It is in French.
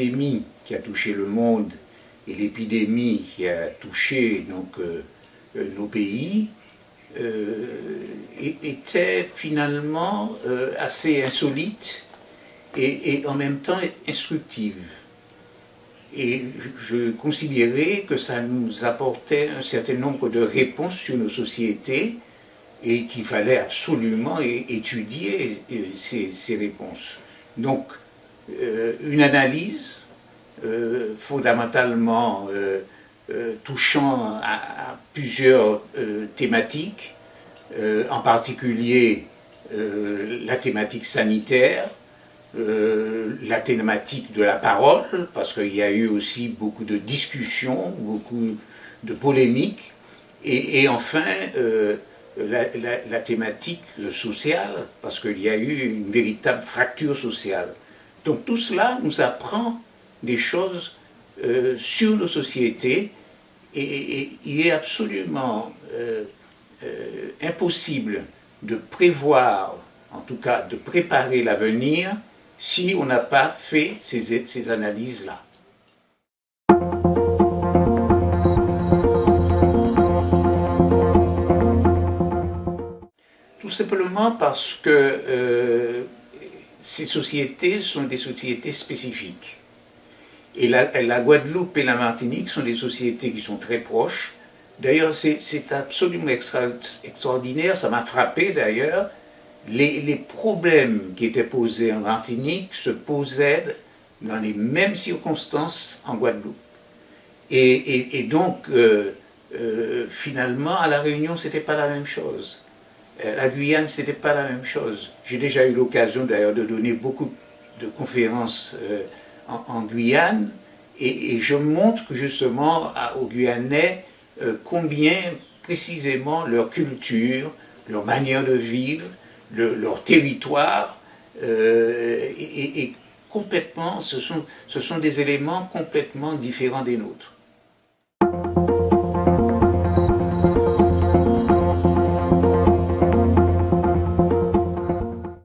pandémie qui a touché le monde et l'épidémie qui a touché nos pays était finalement assez insolite et en même temps instructive. Et je considérais que ça nous apportait un certain nombre de réponses sur nos sociétés et qu'il fallait absolument étudier ces réponses. Donc, une analyse fondamentalement touchant à plusieurs thématiques, en particulier la thématique sanitaire, la thématique de la parole, parce qu'il y a eu aussi beaucoup de discussions, beaucoup de polémiques, et enfin la thématique sociale, parce qu'il y a eu une véritable fracture sociale. Donc tout cela nous apprend des choses sur nos sociétés, et il est absolument impossible de prévoir, en tout cas de préparer l'avenir, si on n'a pas fait ces analyses-là. Tout simplement parce que ces sociétés sont des sociétés spécifiques. Et la Guadeloupe et la Martinique sont des sociétés qui sont très proches. D'ailleurs, c'est absolument extraordinaire, ça m'a frappé d'ailleurs. Les problèmes qui étaient posés en Martinique se posaient dans les mêmes circonstances en Guadeloupe. Et donc, finalement, à La Réunion, ce n'était pas la même chose. La Guyane, ce n'était pas la même chose. J'ai déjà eu l'occasion d'ailleurs de donner beaucoup de conférences en Guyane, et je montre justement aux Guyanais combien précisément leur culture, leur manière de vivre, leur territoire est complètement, ce sont des éléments complètement différents des nôtres.